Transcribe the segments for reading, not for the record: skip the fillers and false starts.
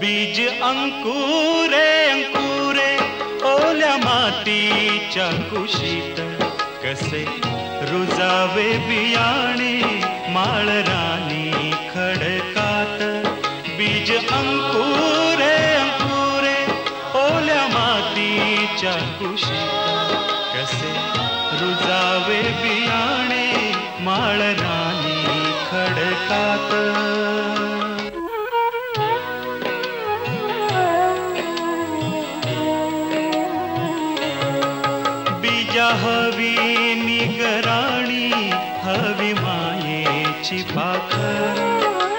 बीज अंकुरे अंकुरे ओल्या मातीच्या कुशीत कसे रुजावे बियाणे माळरानी खडकात. बीज अंकुरे अंकुरे ओल्या मातीच्या कुशीत कसे रुजावे बियाणे माळरानी खडकात. बीजा हवी निगराणी हवी मायेची पाखर.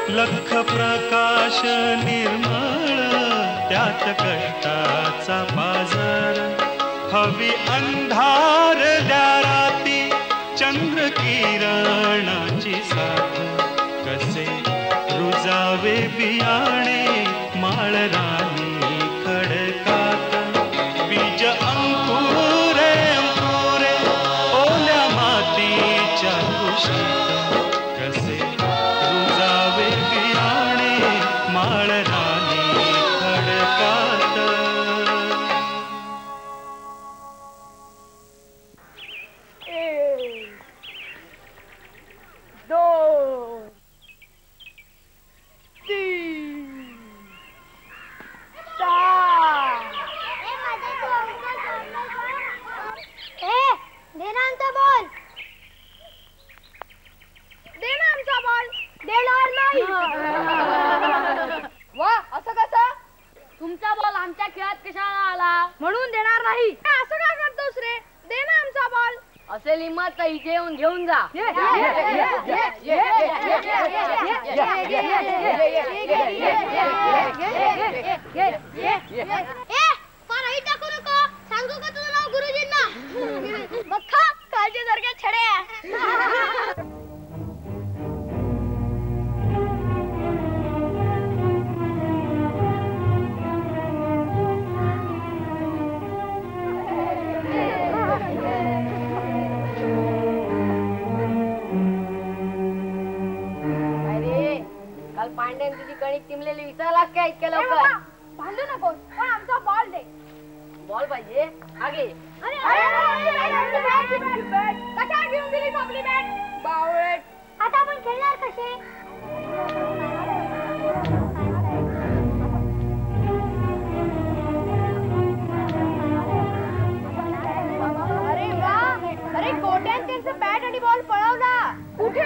लख प्रकाश निर्मळ त्यात कष्टाचा पाझर. हवी अंधार द्या राती चंद्र किरणाची साथ. कसे रुजावे बियाणे माळरानी खडकात. बीज अंकुरे अंकुरे ओल्या मातीच्या कुशीत कसे रुजावे बियाणे माळरानी खडकात. तुमचा बॉल आमच्या खेळात कशाला आला? म्हणून देणार नाही. असं काय करतोस रे? दे ना आमचा बॉल. असेल हिम्मत तर इथे येऊन घेऊन जा. टाकू नको. सांगू का तुझं नाव गुरुजींना? बघा काळजीसारख्या छड्या. पांड्यान तुझी कणिक टिमलेली विसरलास काय इतक्या लवकर? भांडू नको पण आमचा बॉल दे. बॉल पाहिजे आगे. कशा घेऊन दिली आपली बॅट? बावळट. आता आपण खेळणार कसे? अरे वा. अरे गोट्यान त्यांचं बॅट आणि बॉल पळवला. कुठे?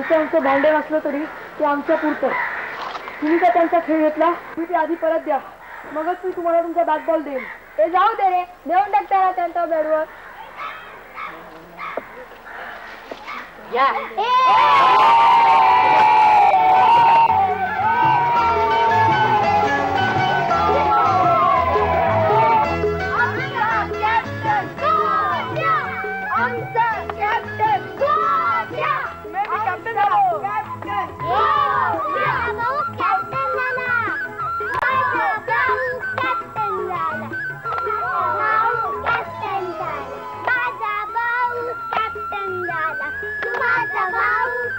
आमचं भांडे नसलं तरी ते आमच्या पुरतं. तुम्ही का त्यांचा खेळ घेतला? तुम्ही ते आधी परत द्या, मगच मी तुम्हाला तुमचा बॅट बॉल देईन. ते जाऊ दे रे, देऊन टाकता त्यांच्या बॅटवर.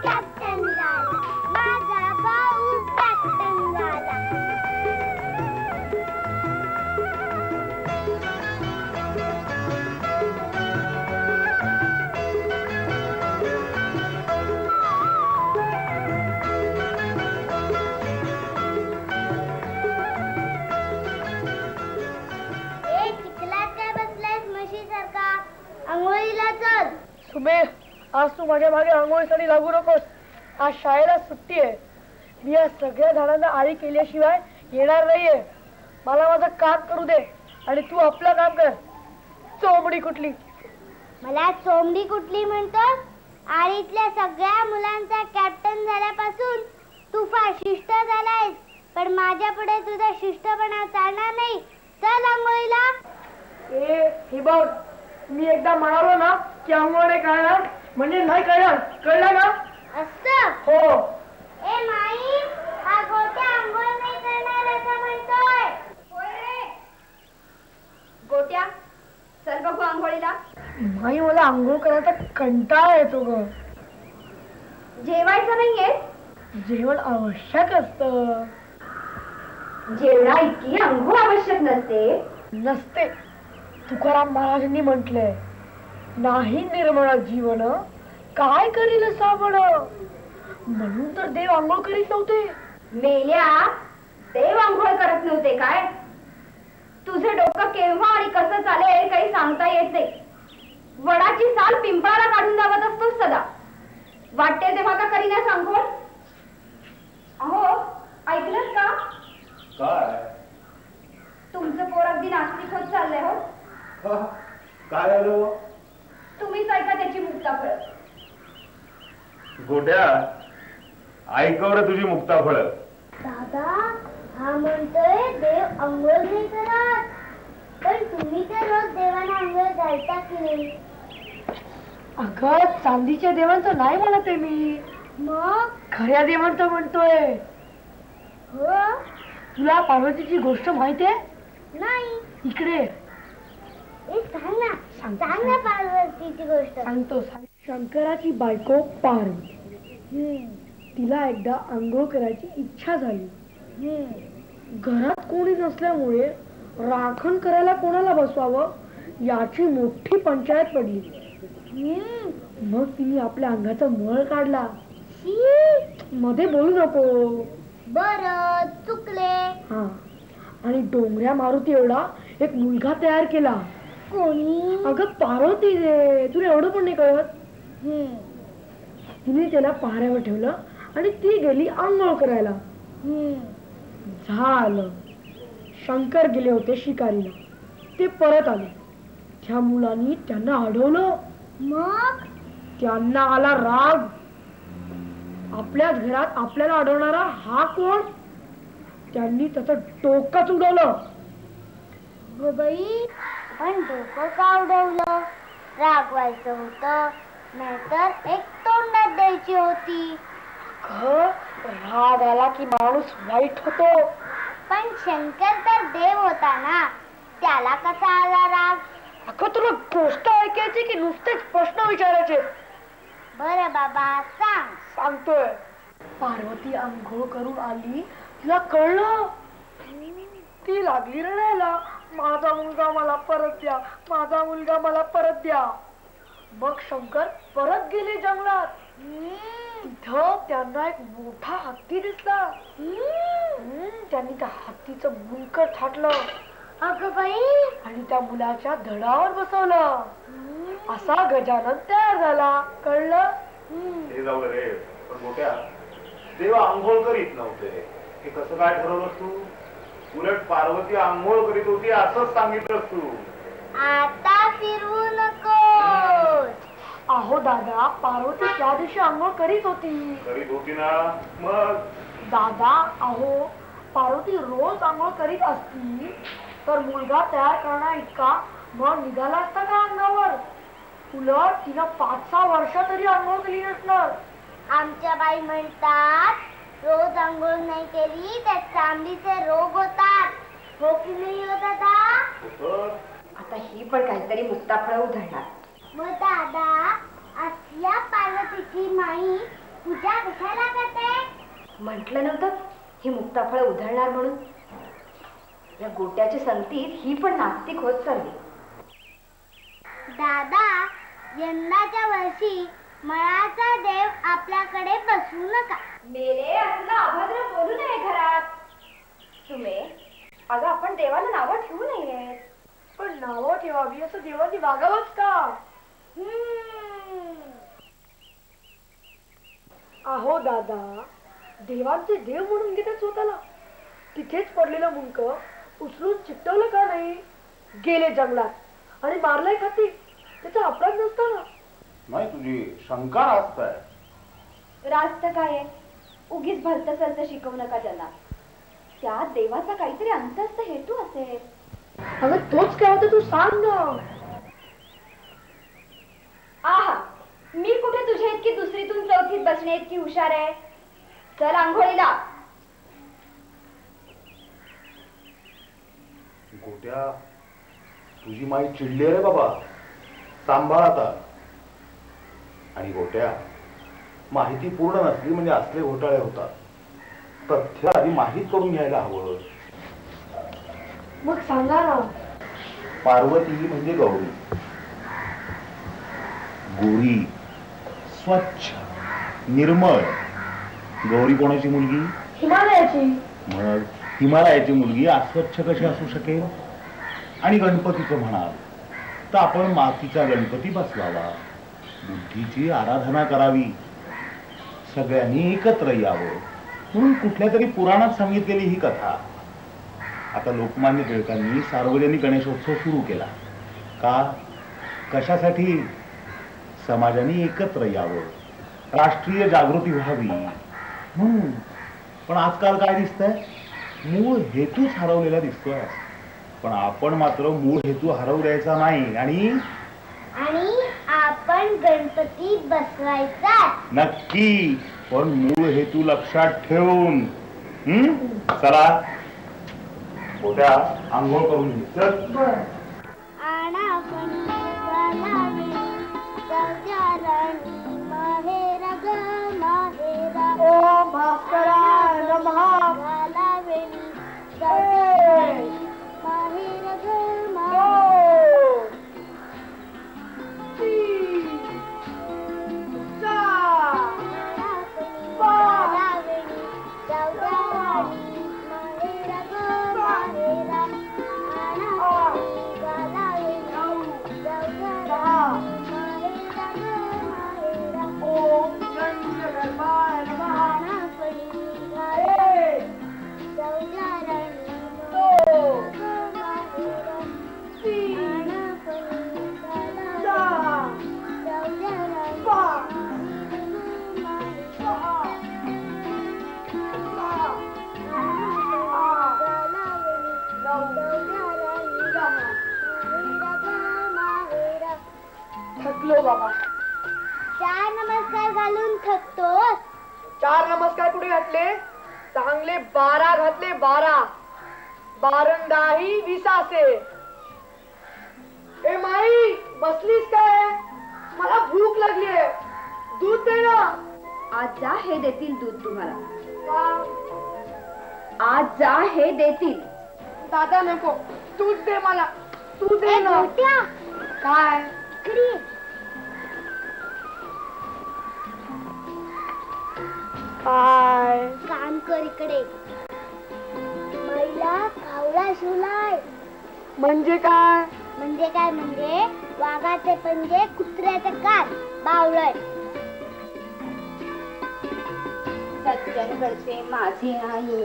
Captain आज तू माझ्या मागे आंघोळीसाठी लागू नकोस. आज शाळेला सुट्टी आहे. मी या सगळ्या झाडांना आळी केल्याशिवाय येणार नाहीये. मला माझं काम करू दे आणि तू आपलं काम कर. चोमडी कुठली? मला चोमडी कुठली म्हणतोस? आळीतल्या सगळ्या मुलांचा कॅप्टन झाल्यापासून तू फार शिष्ट झालायस, पण माझ्या पुढे तुझा शिष्टपणा चालणार नाही. चल आंघोळीला. हे बघ, मी एकदा म्हणालो ना की आंघोळ नाही करणार म्हणजे नाही करणार, कळलं ना? असं? हो. ए माई, हा गोट्या आंघोळ नाही करणार असं म्हणतोय. गोट्या, चल बघू आंघोळीला. माई, मला आंघोळ करायचा कंटाळा येतो ग. जेवायचं नाहीये? जेवण आवश्यक असतं. जेवणा इतकी आंघोळ आवश्यक नसते. तुकाराम महाराजांनी म्हटलंय, नाही निर्मळ जीवन काय करील सावण. म्हणून तर देव आंघोळ करीत नव्हते. मेल्या, देव आंघोळ करत नव्हते काय? तुझं डोकं केव्हा आणि कसं चालेल काही सांगता येत नाही. वडाची साल पिंपळाला काढून लावत असतोस सदा. वाटते तेव्हा का करीना आंघोळ? अहो, ऐकलंस का? काय? तुमचं पोर अगदी नास्तिक होत चाललंय. हो, काय आलो? तुम्हीच ऐका त्याची मुक्ताफळ. गोट्या, ऐकवर तुझी मुक्ताफळ. दादा, हा म्हणतोय देव अंघोळ नाही करत, पण तुम्ही तर रोज देवाला अंघोळ घालता की नाही? अगं, चांदीच्या देवांचं नाही म्हणत आहे मी. मग खऱ्या देवांचं म्हणतोय. हो? तुला पार्वतीची गोष्ट माहिती आहे? नाही. इकडे सांग ना पार्वतीची गोष्ट. सांगतो. शंकराची बायको पार्वती, तिला एकदा आंघोळ करायची इच्छा झाली. घरात कोणी नसल्यामुळे राखण करायला कोणाला बसवावं याची मोठी पंचायत पडली. मग तिने आपल्या अंगाचा मळ काढला. मध्ये बोलू नको. बर, चुकले. हा, आणि डोंगऱ्या मारुती एवढा एक मुलगा तयार केला. कोणी? अगं, पार्वती रे. तुला एवढं पण नाही कळत? तिने त्याला पहाऱ्यावर ठेवलं आणि ती गेली आंघोळ करायला. झालं. शंकर गेले होते शिकारीला. ते परत आले. त्या मुलांनी त्यांना अडवलं. मग त्यांना आला राग. आपल्याच घरात आपल्याला अडवणारा हा कोण? त्यांनी त्याचं डोकंच उडवलं. हो बाई, पण डोकं का उडवलं? रागवायचं होतं, नाहीतर एक तोंडात द्यायची होती. राग आला की माणूस वाईट होतो. पण शंकर तर देव होता ना, त्याला कसा आला राग? अगं, तुला गोष्ट ऐकायची की नुसतेच प्रश्न विचारायचे? बरं बाबा, सांग. सांगतोय. पार्वती आंघोळ करून आली. तिला कळलं. ती लागली रडायला, माझा मुलगा मला परत द्या, माझा मुलगा मला परत द्या. मग शंकर परत गेले जंगलात. तिथं त्यांना एक मोठा हत्ती दिसला. त्यांनी त्या हत्तीचं मुंडकं थाटलं. अगं बाई, आणि त्या मुलाच्या धडावर बसवलं. असा गजानन तयार झाला. कळलं? हे जाऊ रे, पण मोठ्या देव आंघोळ करीत नव्हते. हे कसं काय ठरवलंस तू? उलट पार्वती आंघोळ करीत होती असंच सांगितलंस तू. आता फिरवू नकोस. अहो दादा, पार्वती त्या दिवशी आंघोळ करीत होती. करीत होती ना? मग दादा, अहो, पार्वती रोज आंघोळ करीत असती तर मुलगा तयार करणार इतका मग निघाला असता का अंगावर? उलट तिला 5-6 वर्ष तरी आंघोळ केली नसणार. आमच्या बाई म्हणतात, रोज आंघोळ नाही केली तर चामडीचे रोग होतात. हो की नाही होत आता? आता ही पण काहीतरी मुक्ताफळ उधळणार. मग दादा, असल्या पार्वतीची माई पूजा कशाला करते? म्हटलं नव्हतं ही मुक्ताफळ उधळणार म्हणून. या गोट्याच्या संगतीत ही पण नास्तिक होत चालली. दादा, यंदाच्या वर्षी मळाचा देव आपल्याकडे बसवू नका. मेले, असलं अभद्र बोलू नये घरात. तुम्ही अगं, आपण देवाला नावं ठेवू नये. पण नावं ठेवावी असं देवानी वागावंच का? अहो दादा, देवांचे देव म्हणून घेतात स्वतःला. तिथेच पडलेलं मुंक उचलून चिकटवलं का नाही? गेले जंगलात आणि मारलाय खाती. त्याचा अपराध नसताना. नाही, तुझी शंका रास्त आहे. रास्त काय आहे? उगीच भलत सलत शिकवू नका त्यांना. त्या देवाचा काहीतरी अंतस्थ हेतू असेल. अगं तोच काय होतं तू सांग ना. आहा, मी कुठे तुझ्या इतकी दुसरीतून चौथीत बसणे इतकी हुशार आहे. चल आंघोळीला. गोट्या, तुझी माई चिडली रे बाबा. सांभाळ आता. आणि गोट्या, माहिती पूर्ण नसली म्हणजे असले घोटाळे होतात. तथ्य आधी माहीत करून घ्यायला हवं. मग सांगा ना. पार्वती म्हणजे गौरी. गोरी, स्वच्छ, निर्मळ. गौरी कोणाची मुलगी? हिमालयाची. मग हिमालयाची मुलगी अस्वच्छ कशी असू शकेल? आणि गणपतीचं म्हणाल तर आपण मातीचा गणपती बसवावा, बुद्धीची आराधना करावी, सगळ्यांनी एकत्र यावं म्हणून कुठल्या तरी पुराणात सांगितलेली ही कथा. आता लोकमान्य टिळकांनी सार्वजनिक गणेशोत्सव सुरू केला. का? कशासाठी? समाजाने एकत्र यावं, राष्ट्रीय जागृती व्हावी म्हणून. पण आजकाल काय दिसतंय? मूळ हेतूच हरवलेला दिसतोय. पण आपण मात्र मूळ हेतू हरवू द्यायचा नाही. आणि आपण गणपती बसवायचा नक्की, पण मूळ हेतू लक्षात ठेवून. चला मोठ्या आंघोळ करून घे. चल. ओम भास्कराय नमः. थकलो बाबा. 4 नमस्कार घालून थकतोस? 4 नमस्कार कुठे घातले? चांगले 12 घातले. 12. 12 20. ए माई, बसलीस काय? मला भूक लागलीये. दूध दे ना. आज जा, हे देतील दूध तुम्हाला. का? आज जा, हे देतील. दादा नको, दूध दे मला. तू दे ना. काय? काय? काम कर इकडे. महिला कावळा शिवलाय. म्हणजे काय? म्हणजे वाघाचे पंजे, कुत्र्याचे कान, बावळट. सज्जन घडते माझे आई,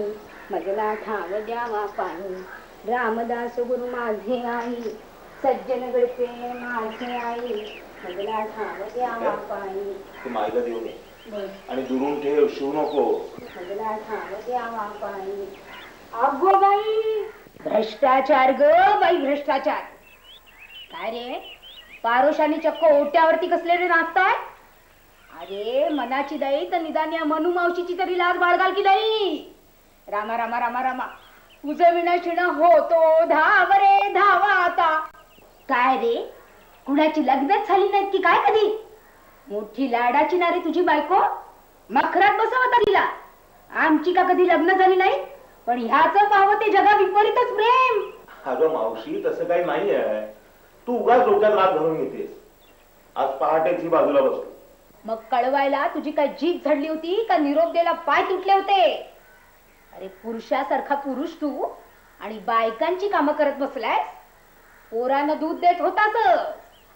मजला ठाव द्यावा पाणी. रामदास गुरु माझे आई, सज्जन घडते माझे आई, मजला ठाव द्यावा पाणी. तू माईला देऊ नये आणि दुरून ठेव, शिवू नको. मजला ठाव द्यावा पाणी. अगो बाई, भ्रष्टाचार ग बाई, भ्रष्टाचार. काय रे, पारोशानी चक्क ओट्यावरती कसलेले नाचताय? अरे मनाची दई तर निदान या मनू मावशीची तरी लाज बाळगाल की नाही? रामा रामा रामा रामा, तुझं विनाशिण होतो धाव रे धावा आता. काय रे, कुणाची लग्नच झाली नाहीत की काय कधी? मोठी लाडाची ना रे तुझी बायको. मखरात बसवता तिला. आमची का कधी लग्न झाली नाही? पण ह्याच पाहावं ते जगा विपरीतच प्रेम. अगं मावशी, तसं काही नाहीये. तू उगाच डोक्यात राग घालून येतेस. आज पहाटेच ही बाजूला बसलो. मग कळवायला तुझी काय जीभ झडली होती का निरोप द्यायला पाय तुटले होते? अरे पुरुषासारखा पुरुष तू आणि बायकांची कामं करत बसलायस. पोरानं दूध देत होताच,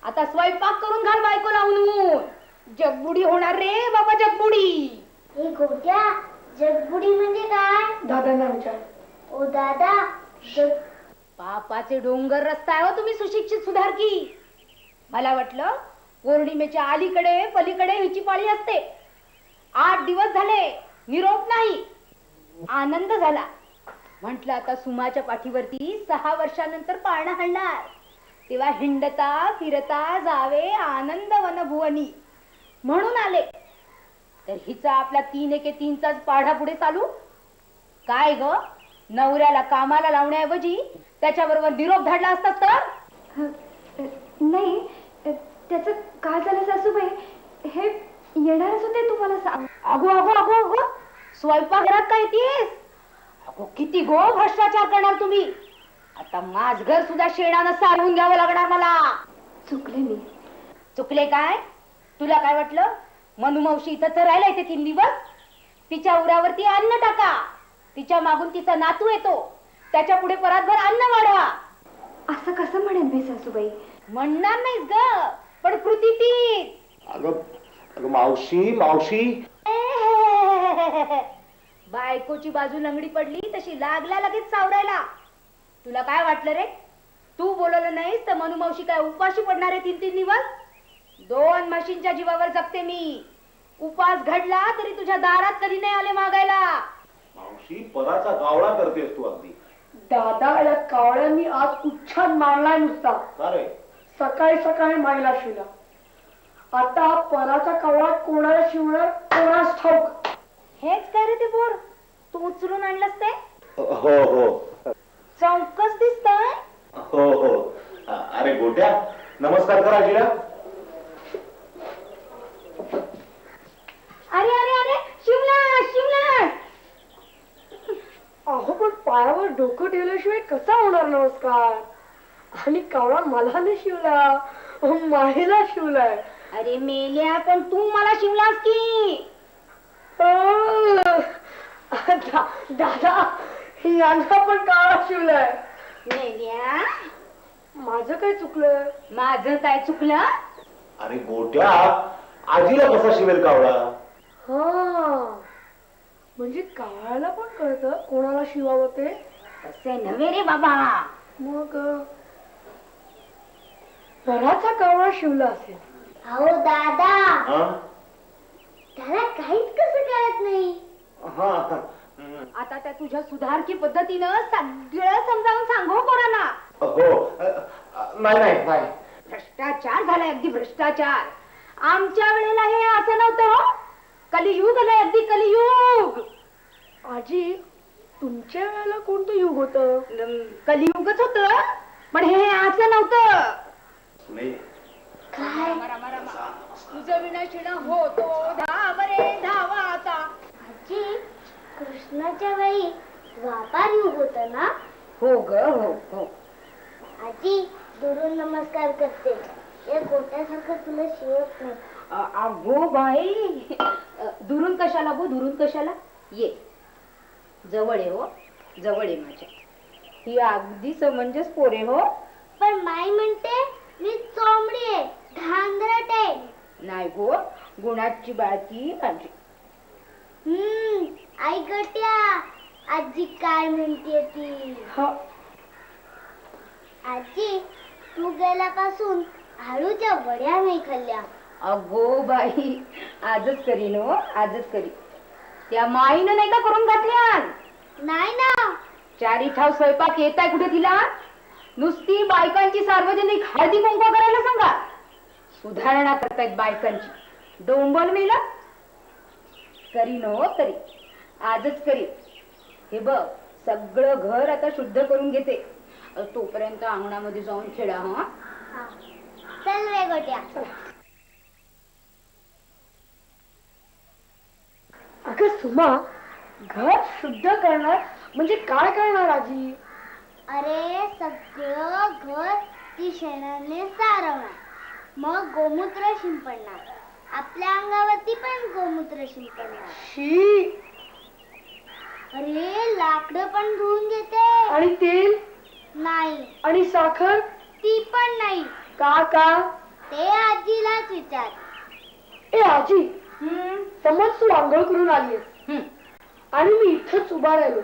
आता स्वयंपाक करून घाल बायको लावून. जगबुडी होणार रे बाबा, जगबुडी. हे गोट्या, जगबुडी म्हणजे काय? दादांना विचार. ओ दादा, जग पापाचे डोंगर रस्ता आहे हो तुम्ही सुशिक्षित सुधारकी. मला वाटलं पौर्णिमेच्या अलीकडे पलीकडे हिची पाळी असते. 8 दिवस झाले निरोप नाही. आनंद झाला. म्हटलं आता सुमाच्या पाठीवरती 6 वर्षानंतर पाळणा हलणार. तेव्हा हिंडता फिरता जावे आनंद वनभुवनी म्हणून आले. तर हिचा आपला 3 एके 3चाच पाढा पुढे चालू. काय ग, नवऱ्याला कामाला लावण्याऐवजी त्याच्याबरोबर निरोप धाडला असतात तर? नाही, त्याचं काय झालं सासूबाई, हे येणारच होते तुम्हाला सांग. अगो अगो अगो अगो, स्वयंपाकघरात काय येतेस? अगो किती गो भ्रष्टाचार करणार तुम्ही. आता माझ घर सुद्धा शेणानं सारवून घ्यावं लागणार मला. चुकले मी. चुकले काय? तुला काय वाटलं मनुमावशी इथं चरायला येते 3 दिवस? तिच्या उरावरती अन्न टाका. तिच्या मागून तिचा नातू येतो, त्याच्या पुढे परातभर अन्न वाढवा. असं कसं म्हणेन मी सासूबाई? म्हणणार नाहीस ग, पण कृती तीच. अगं मावशी मावशी, बायकोची बाजू लंगडी पडली तशी लागला लगेच सावरायला. तुला काय वाटलं रे? तू बोलवलं नाहीस तर मनुमावशी काय उपाशी पडणार आहे 3-3 दिवस? 2 म्हशींच्या जीवावर जगते मी. उपास घडला तरी तुझ्या दारात कधी नाही आले मागायला. मावशी पराचा गावळा करतेस तू अगदी. दादा, या कावळ्यांनी आज उच्छाद मारलाय नुसता. अरे सकाळी सकाळी मायला शिवला. आता पराचा कावळा कोणाला शिवणार कोणास ठाऊक. हेच काय रे ते पोर तू उचलून आणलंस ते? हो हो चौकस दिसतंय. हो हो. अरे गोट्या, नमस्कार करा आजीला. अरे अरे अरे, शिवला शिवला. अहो पण पायावर डोकं ठेवल्याशिवाय कसा होणार नमस्कार? आणि कावळा मला नाही शिवला, माहीला शिवलाय. अरे मेल्या, पण तू मला शिवलास की? दादा, यांना पण कावळा शिवलाय. मेल्या, माझं काय चुकलं? माझं काय चुकलं? अरे गोट्या, आजीला कसा शिवेल कावळा? हा, म्हणजे कावळ्याला पण कळतं कोणाला शिवावं ते. तसे नव्हे रे बाबा. मग पराचा कावळा शिवला असेल. अहो दादा, हा? त्याला काहीच कसं कळत नाही. हा. आता त्या तुझ्या सुधारकी पद्धतीनं सगळं समजावून सांगू पोरांना. हो. नाही नाही नाही. भ्रष्टाचार झालाय, अगदी भ्रष्टाचार. आमच्या वेळेला हे असं नव्हतं हो. कलियुग आलंय, अगदी कलियुग. आजी, तुमच्या वेळेला कोणतं युग होतं? कलियुगच होत, पण हे असं नव्हतं. नाही. काय? तुझं विनाशिण होतो धाव रे धावा आता. आजी, कृष्णाच्या वेळी द्वापार युग होत ना? हो ग हो हो. आजी, दुरून नमस्कार करते. या गोट्यासारखं तुला शिवत नाही. अगो बाई, दुरून कशाला गो, दुरून कशाला? ये जवळ आहे हो, जवळ आहे माझ्या. ही अगदी समंजस पोरे हो. पण माई म्हणते मी चोंबडी आहे, धांदरट आहे. नाही गो, गुणाची बाळकी माझी. आई गट्या, आजी काय म्हणते ती? आजी, तू गेल्यापासून आळूच्या वड्या नाही खाल्ल्या. अगो बाई, आजच करीन हो, आजच करी. त्या माईनं नाही का करून घातल्या? नाही ना. 4 ठाव स्वयंपाक येत आहे कुठे तिला? नुसती बायकांची सार्वजनिक हळदी कुंकू करायला सांगा. सुधारणा करतायत बायकांची. डोंबल मेला करीन हो, करी आजच करी. हे बघ, सगळं घर आता शुद्ध करून घेते. तोपर्यंत अंगणामध्ये जाऊन खेळा. हा, चल रे गोट्या. अगं सुमा, घर शुद्ध करणार म्हणजे काय करणार आजी? अरे सगळं घर ती शेणाने सारवणार, मग गोमूत्र शिंपडणार, आपल्या अंगावरती पण गोमूत्र शिंपडणार. शी. अरे लाकडं पण धुवून घेते. आणि तेल? नाही. आणि साखर? ती पण नाही. का का? ते आजीलाच विचार. ए आजी, समज तू आंघोळ करून आली आणि मी इथंच उभा राहिलो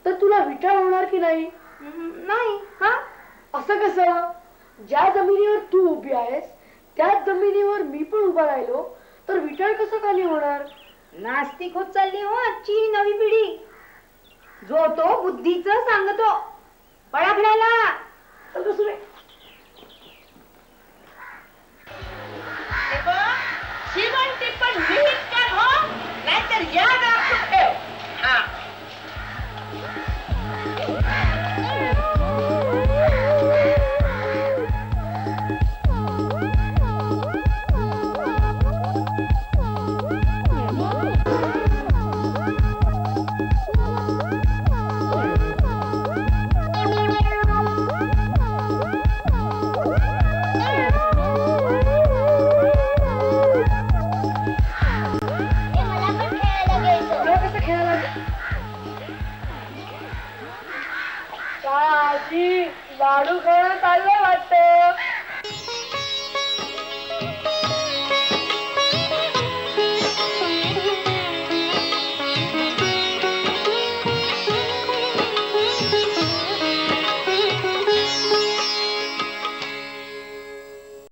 तर तुला विचार होणार की नाही? नाही. का? असं कसं? ज्या जमिनीवर तू उभी आहेस त्याच जमिनीवर मी पण उभा राहिलो तर विचार कसं खाली होणार? नास्तिक होत चालली हो आजची ही नवी पिढी. जो तो बुद्धीचं सांगतो. पळा खेळायला. श्रीमंती पण नीट कर हो, नाहीतर याद राखून ठेव. हा. लाडू खेळत आले वाटत.